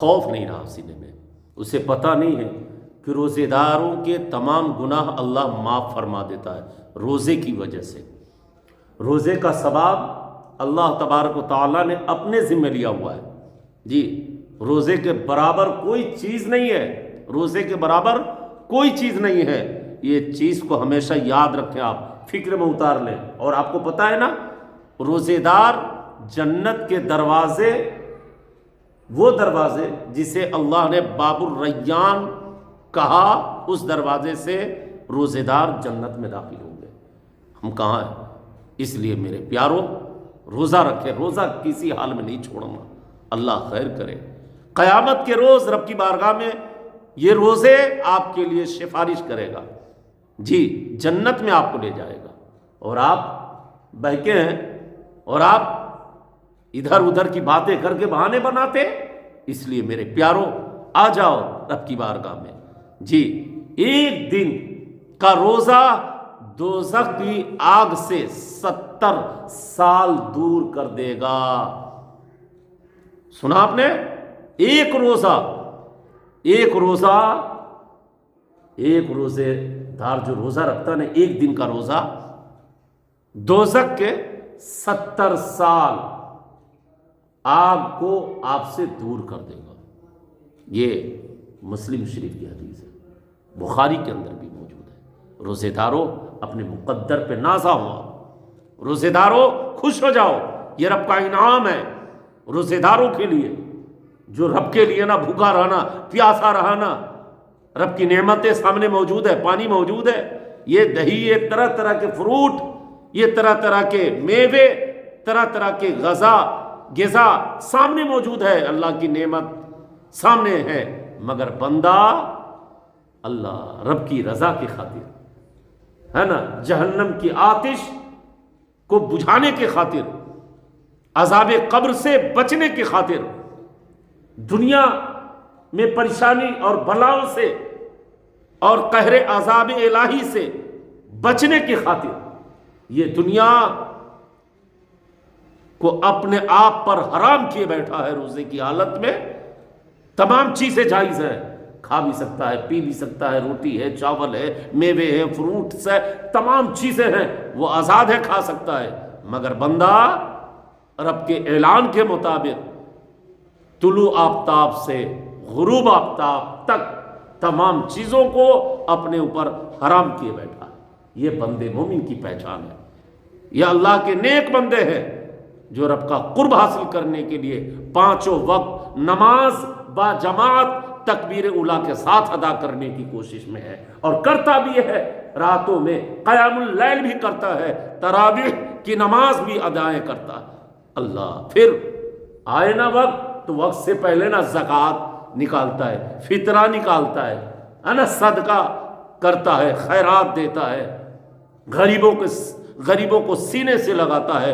خوف نہیں رہا سینے میں، اسے پتہ نہیں ہے کہ روزے داروں کے تمام گناہ اللہ معاف فرما دیتا ہے روزے کی وجہ سے۔ روزے کا ثواب اللہ تبارک و تعالیٰ نے اپنے ذمہ لیا ہوا ہے۔ جی، روزے کے برابر کوئی چیز نہیں ہے، روزے کے برابر کوئی چیز نہیں ہے۔ یہ چیز کو ہمیشہ یاد رکھیں، آپ فکر میں اتار لیں۔ اور آپ کو پتہ ہے نا، روزے دار جنت کے دروازے، وہ دروازے جسے اللہ نے باب الریان کہا، اس دروازے سے روزے دار جنت میں داخل ہوں گے۔ ہم کہاں ہیں؟ اس لیے میرے پیاروں، روزہ رکھیں، روزہ کسی حال میں نہیں چھوڑنا۔ اللہ خیر کرے، قیامت کے روز رب کی بارگاہ میں یہ روزے آپ کے لیے سفارش کرے گا، جی جنت میں آپ کو لے جائے گا، اور آپ بہکے ہیں اور آپ ادھر ادھر کی باتیں کر کے بہانے بناتے۔ اس لیے میرے پیاروں، آ جاؤ رب کی بارگاہ میں۔ جی، ایک دن کا روزہ دوزخ کی آگ سے 70 سال دور کر دے گا۔ سنا آپ نے؟ ایک روزہ، ایک روزے دار جو روزہ رکھتا ہے نا، ایک دن کا روزہ دوزخ کے 70 سال آگ کو آپ سے دور کر دے گا۔ یہ مسلم شریف کی حدیث ہے، بخاری کے اندر بھی موجود ہے۔ روزے داروں، اپنے مقدر پہ نازا ہو آپ، روزے داروں خوش ہو جاؤ، یہ رب کا انعام ہے روزے داروں کے لیے، جو رب کے لیے نہ بھوکا رہنا، پیاسا رہنا، رب کی نعمتیں سامنے موجود ہے، پانی موجود ہے، یہ دہی، یہ طرح طرح کے فروٹ، یہ طرح طرح کے میوے، طرح طرح کے غذا سامنے موجود ہے، اللہ کی نعمت سامنے ہے، مگر بندہ اللہ رب کی رضا کی خاطر، ہے نا، جہنم کی آتش کو بجھانے کی خاطر، عذاب قبر سے بچنے کی خاطر، دنیا میں پریشانی اور بلاؤں سے اور قہر عذاب الہی سے بچنے کی خاطر یہ دنیا کو اپنے آپ پر حرام کیے بیٹھا ہے۔ روزے کی حالت میں تمام چیزیں جائز ہیں، کھا بھی سکتا ہے، پی بھی سکتا ہے، روٹی ہے، چاول ہے، میوے ہے، فروٹس ہے، تمام چیزیں ہیں، وہ آزاد ہے، کھا سکتا ہے، مگر بندہ رب کے اعلان کے مطابق طلوع آفتاب سے غروب آفتاب تک تمام چیزوں کو اپنے اوپر حرام کیے بیٹھا ہے۔ یہ بندے مومن کی پہچان ہے، یہ اللہ کے نیک بندے ہیں جو رب کا قرب حاصل کرنے کے لیے پانچوں وقت نماز با جماعت تکبیر اولیٰ کے ساتھ ادا کرنے کی کوشش میں ہے، اور کرتا بھی ہے، راتوں میں قیام اللیل بھی کرتا ہے، تراویح کی نماز بھی ادائیں کرتا ہے۔ اللہ پھر آئے نا وقت تو وقت سے پہلے نا زکوٰۃ نکالتا ہے، فطرہ نکالتا ہے نا، صدقہ کرتا ہے، خیرات دیتا ہے، غریبوں کو سینے سے لگاتا ہے،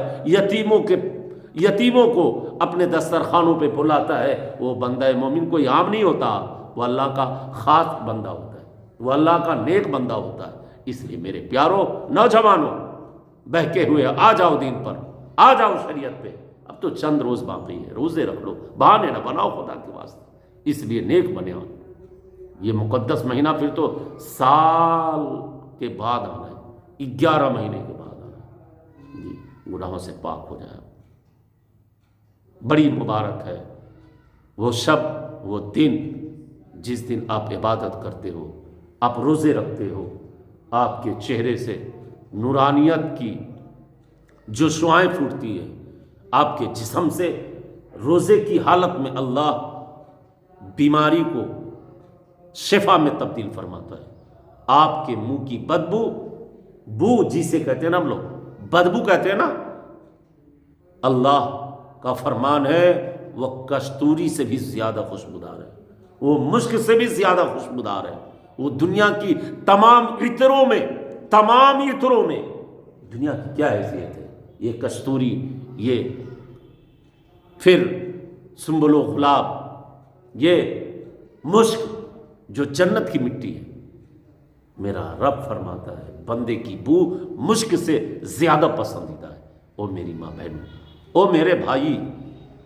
یتیموں کو اپنے دسترخوانوں پہ بلاتا ہے۔ وہ بندہ مومن کوئی عام نہیں ہوتا، وہ اللہ کا خاص بندہ ہوتا ہے، وہ اللہ کا نیک بندہ ہوتا ہے۔ اس لیے میرے پیاروں، نوجوانوں، بہکے ہوئے آ جاؤ دین پر، آ جاؤ شریعت پہ۔ اب تو چند روز باقی ہے، روزے رکھ لو، بہانے نہ بناؤ خدا کے واسطے، اس لیے نیک بنے ہو۔ یہ مقدس مہینہ پھر تو سال کے بعد آنا ہے، 11 مہینے کے بعد آنا ہے، جی گناہوں سے پاک ہو جائے۔ بڑی مبارک ہے وہ شب، وہ دن جس دن آپ عبادت کرتے ہو، آپ روزے رکھتے ہو، آپ کے چہرے سے نورانیت کی جو شعائیں پھوٹتی ہے، آپ کے جسم سے روزے کی حالت میں اللہ بیماری کو شفا میں تبدیل فرماتا ہے۔ آپ کے منہ کی بو جسے کہتے ہیں نا ہم لوگ، بدبو کہتے ہیں نا، اللہ کا فرمان ہے وہ کستوری سے بھی زیادہ خوشبودار ہے، وہ مشک سے بھی زیادہ خوشبودار ہے۔ وہ دنیا کی تمام عطروں میں دنیا کی کیا حیثیت ہے؟ یہ کستوری، یہ پھر سنبل و گلاب، یہ مشک جو جنت کی مٹی ہے، میرا رب فرماتا ہے بندے کی بو مشک سے زیادہ پسندیدہ ہے۔ او میری ماں بہنوں، او میرے بھائی،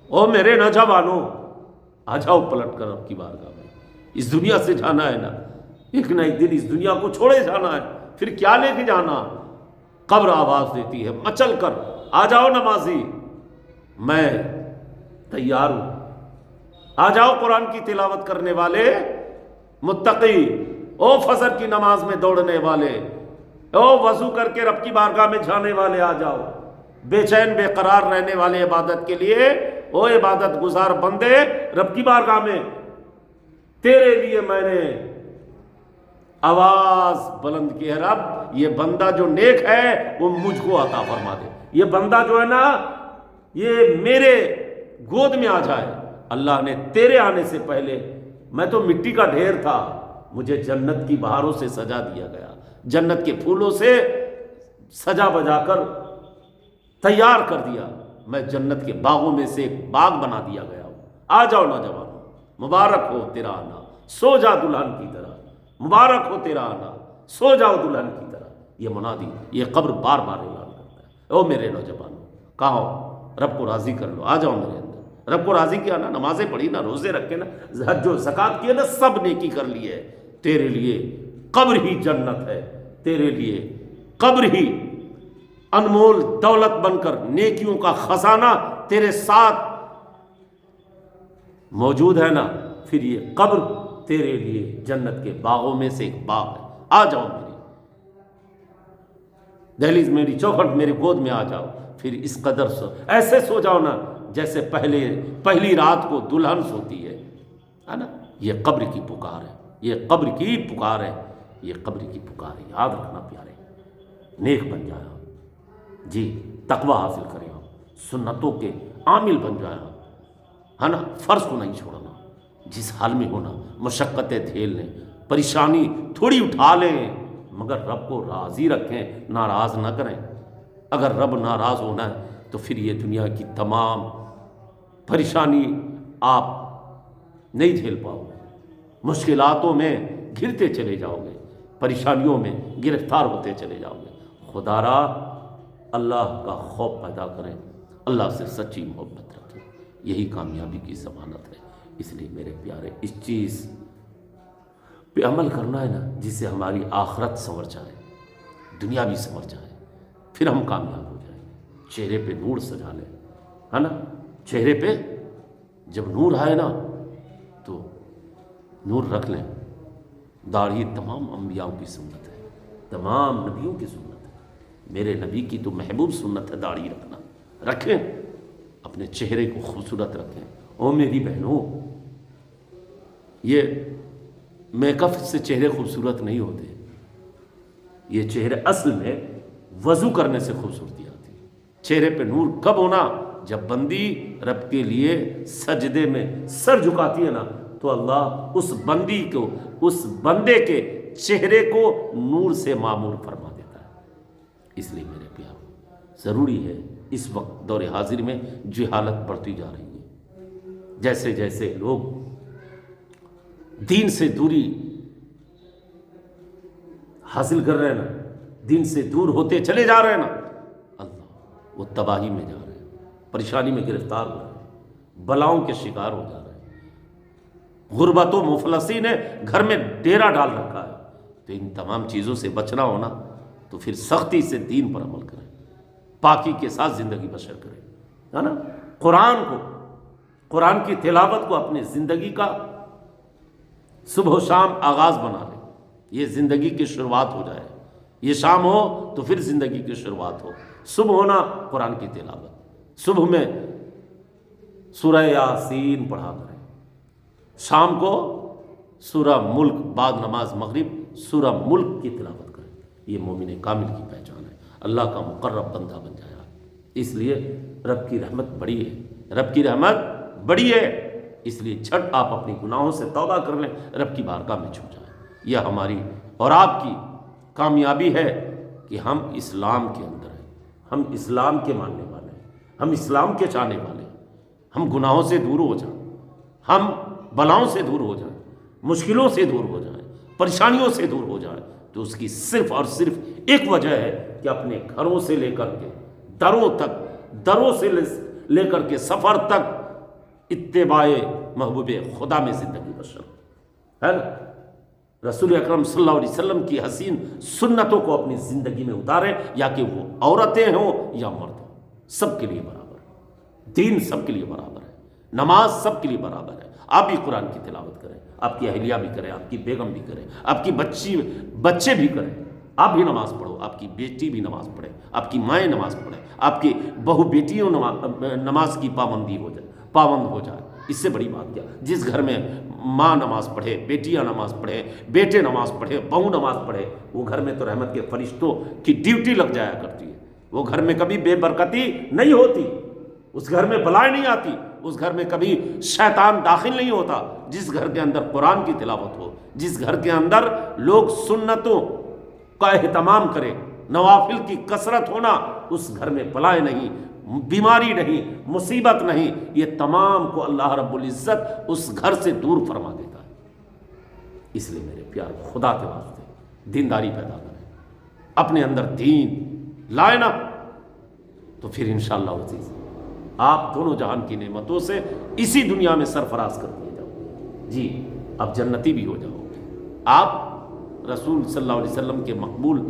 او میرے نوجوانوں، آ جاؤ پلٹ کر رب کی بارگاہ میں. اس دنیا سے جانا ہے نا، ایک نہ ایک دن اس دنیا کو چھوڑے جانا ہے، پھر کیا لے کے جانا. قبر آواز دیتی ہے مچل کر آ جاؤ نمازی، میں تیار ہوں. آ جاؤ قرآن کی تلاوت کرنے والے متقی، او فجر کی نماز میں دوڑنے والے، او وضو کر کے رب کی بارگاہ میں جانے والے، آ جاؤ. بے چین بے قرار رہنے والے عبادت کے لیے، او عبادت گزار بندے رب کی بارگاہ میں، تیرے لیے میں نے آواز بلند کی ہے. رب یہ بندہ جو نیک ہے وہ مجھ کو عطا فرما دے، یہ بندہ جو ہے نا یہ میرے گود میں آ جائے. اللہ نے تیرے آنے سے پہلے میں تو مٹی کا ڈھیر تھا، مجھے جنت کی بہاروں سے سجا دیا گیا، جنت کے پھولوں سے سجا بجا کر تیار کر دیا. میں جنت کے باغوں میں سے ایک باغ بنا دیا گیا ہوں. آ جاؤ نوجوانوں، مبارک ہو تیرا آنا، سو جا دلہن کی طرح، مبارک ہو تیرا آنا، سو جاؤ دلہن کی طرح. یہ منادی، یہ قبر بار بار اعلان کرتا ہے. او میرے نوجوانوں، کہو رب کو راضی کر لو، آ جاؤ میرے اندر. رب کو راضی کیا نا، نمازیں پڑھی نا، روزے رکھے نا، حج و زکات کیے نا، سب نیکی کر لی ہے. تیرے لیے قبر ہی جنت ہے، تیرے لیے قبر ہی انمول دولت بن کر نیکیوں کا خزانہ تیرے ساتھ موجود ہے نا. پھر یہ قبر تیرے لیے جنت کے باغوں میں سے ایک باغ ہے. آ جاؤ میری دہلیز، میری چوکھٹ، میرے گود میں آ جاؤ. پھر اس قدر ایسے سو جاؤ نا جیسے پہلی رات کو دلہن سوتی ہے نا. یہ قبر کی پکار ہے، یہ قبر کی پکار ہے، یہ قبر کی پکار ہے. یاد رکھنا پیارے، نیک بن جائے جی، تقوی حاصل کرے ہو، سنتوں کے عامل بن جائے ہے نا. فرض کو نہیں چھوڑنا، جس حال میں ہونا، مشقتیں جھیل لیں، پریشانی تھوڑی اٹھا لیں، مگر رب کو راضی رکھیں، ناراض نہ کریں. اگر رب ناراض ہونا ہے تو پھر یہ دنیا کی تمام پریشانی آپ نہیں جھیل پاؤ گے، مشکلاتوں میں گرتے چلے جاؤ گے، پریشانیوں میں گرفتار ہوتے چلے جاؤ گے. خدا را اللہ کا خوف پیدا کریں، اللہ سے سچی محبت رکھیں، یہی کامیابی کی ضمانت ہے. اس لیے میرے پیارے، اس چیز پہ عمل کرنا ہے نا جس سے ہماری آخرت سنور جائے، دنیا بھی سنور جائے، پھر ہم کامیاب ہو جائیں. چہرے پہ نور سجا لیں، ہے نا. چہرے پہ جب نور آئے نا تو نور رکھ لیں. داڑھی تمام انبیاء کی سنت ہے، تمام نبیوں کی سنت ہے. میرے نبی کی تو محبوب سنت ہے داڑھی رکھنا. رکھیں، اپنے چہرے کو خوبصورت رکھیں. او میری بہنوں، یہ میک اپ سے چہرے خوبصورت نہیں ہوتے. یہ چہرے اصل میں وضو کرنے سے خوبصورتی آتی ہے. چہرے پہ نور کب ہونا؟ جب بندی رب کے لیے سجدے میں سر جھکاتی ہے نا تو اللہ اس بندی کو، اس بندے کے چہرے کو نور سے معمور فرما دیتا ہے. اس لیے میرے پیاروں، ضروری ہے اس وقت دور حاضر میں جہالت بڑھتی جا رہی ہے. جیسے جیسے لوگ دین سے دوری حاصل کر رہے ہیں نا، دین سے دور ہوتے چلے جا رہے ہیں نا، اللہ وہ تباہی میں جا رہے ہیں، پریشانی میں گرفتار ہو رہے ہیں، بلاؤں کے شکار ہو جا رہے ہیں. غربت و مفلسی نے گھر میں ڈیرا ڈال رکھا ہے. تو ان تمام چیزوں سے بچنا ہونا تو پھر سختی سے دین پر عمل کریں، پاکی کے ساتھ زندگی بسر کریں، ہے نا. قرآن کو، قرآن کی تلاوت کو اپنی زندگی کا صبح و شام آغاز بنا لیں. یہ زندگی کی شروعات ہو جائے. یہ شام ہو تو پھر زندگی کی شروعات ہو. صبح ہونا قرآن کی تلاوت، صبح میں سورہ یاسین پڑھا کریں، شام کو سورہ ملک، بعد نماز مغرب سورہ ملک کی تلاوت کریں. یہ مومن کامل کی پہچان ہے، اللہ کا مقرب بندہ بن جائے. اس لیے رب کی رحمت بڑی ہے، رب کی رحمت بڑی ہے. اس لیے جھٹ آپ اپنی گناہوں سے توبہ کر لیں، رب کی بارگاہ میں چھپ جائیں. یہ ہماری اور آپ کی کامیابی ہے کہ ہم اسلام کے اندر ہیں، ہم اسلام کے ماننے والے ہیں، ہم اسلام کے چاہنے والے ہیں. ہم گناہوں سے دور ہو جائیں، ہم بلاؤں سے دور ہو جائیں، مشکلوں سے دور ہو جائیں، پریشانیوں سے دور ہو جائیں. تو اس کی صرف اور صرف ایک وجہ ہے کہ اپنے گھروں سے لے کر کے دروں تک، دروں سے لے کر کے سفر تک اتباع محبوب خدا میں زندگی بسر ہے نا. رسول اکرم صلی اللہ علیہ وسلم کی حسین سنتوں کو اپنی زندگی میں اتاریں، یا کہ وہ عورتیں ہوں یا مرد ہوں، سب کے لیے برابر ہے. دین سب کے لیے برابر ہے، نماز سب کے لیے برابر ہے. آپ بھی قرآن کی تلاوت کریں، آپ کی اہلیہ بھی کریں، آپ کی بیگم بھی کریں، آپ کی بچے بھی کریں. آپ بھی نماز پڑھو، آپ کی بیٹی بھی نماز پڑھے، آپ کی مائیں نماز پڑھیں، آپ کی بہو بیٹیوں نماز کی پابند ہو جائے. اس سے بڑی بات کیا؟ جس گھر میں ماں نماز پڑھے، بیٹیاں نماز پڑھے، بیٹے نماز پڑھے، بہو نماز پڑھے، وہ گھر میں تو رحمت کے فرشتوں کی ڈیوٹی لگ جایا کرتی ہے. وہ گھر میں کبھی بے برکتی نہیں ہوتی، اس گھر میں بلائیں نہیں آتی، اس گھر میں کبھی شیطان داخل نہیں ہوتا. جس گھر کے اندر قرآن کی تلاوت ہو، جس گھر کے اندر لوگ سنتوں کا اہتمام کرے، نوافل کی کثرت ہونا، اس گھر میں بلائیں نہیں، بیماری نہیں، مصیبت نہیں. یہ تمام کو اللہ رب العزت اس گھر سے دور فرما دیتا ہے. اس لیے میرے پیار خدا کے واسطے دینداری پیدا کریں، اپنے اندر دین لائے نا، تو پھر انشاءاللہ عزیز آپ دونوں جہان کی نعمتوں سے اسی دنیا میں سرفراز کر دیے جاؤ گے. جی آپ جنتی بھی ہو جاؤ گے، آپ رسول صلی اللہ علیہ وسلم کے مقبول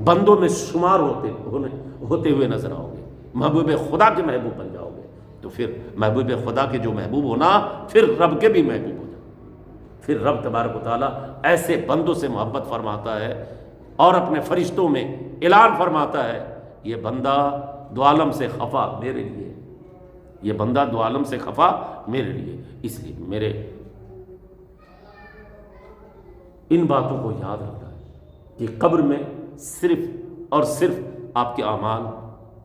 بندوں میں شمار ہوتے ہوئے نظر آؤ گے، محبوب خدا کے محبوب بن جاؤ گے. تو پھر محبوب خدا کے جو محبوب ہونا، پھر رب کے بھی محبوب ہو جاؤ. پھر رب تبارک و تعالیٰ ایسے بندوں سے محبت فرماتا ہے اور اپنے فرشتوں میں اعلان فرماتا ہے، یہ بندہ دو عالم سے خفا میرے لیے، یہ بندہ دو عالم سے خفا میرے لیے. اس لیے میرے ان باتوں کو یاد رکھنا ہے کہ قبر میں صرف اور صرف آپ کے اعمال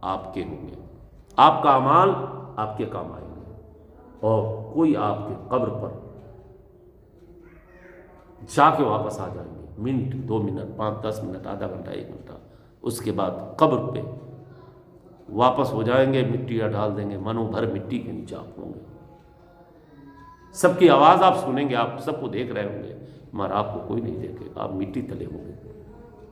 آپ کے ہوں گے، آپ کا اعمال آپ کے کام آئیں گے، اور کوئی آپ کے قبر پر جا کے واپس آ جائیں گے، منٹ 2 منٹ 5 10 منٹ آدھا گھنٹہ 1 گھنٹہ، اس کے بعد قبر پہ واپس ہو جائیں گے، مٹیاں ڈال دیں گے، منو بھر مٹی کے نیچے آپ ہوں گے. سب کی آواز آپ سنیں گے، آپ سب کو دیکھ رہے ہوں گے، مگر آپ کو کوئی نہیں دیکھے گا، آپ مٹی تلے ہوں گے.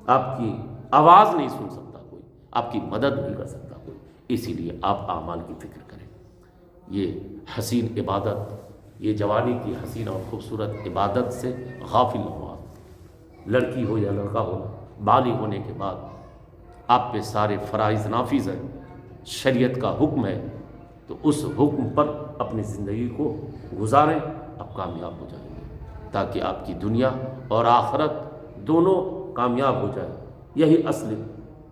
آپ کی آواز نہیں سن سکتا کوئی، آپ کی مدد نہیں کر سکتا کوئی. اسی لیے آپ اعمال کی فکر کریں. یہ حسین عبادت، یہ جوانی کی حسین اور خوبصورت عبادت سے غافل نہ ہو. لڑکی ہو یا لڑکا ہو، بالغ ہونے کے بعد آپ پہ سارے فرائض نافذ ہیں، شریعت کا حکم ہے، تو اس حکم پر اپنی زندگی کو گزاریں، آپ کامیاب ہو جائیں گے، تاکہ آپ کی دنیا اور آخرت دونوں کامیاب ہو جائے. یہی اصل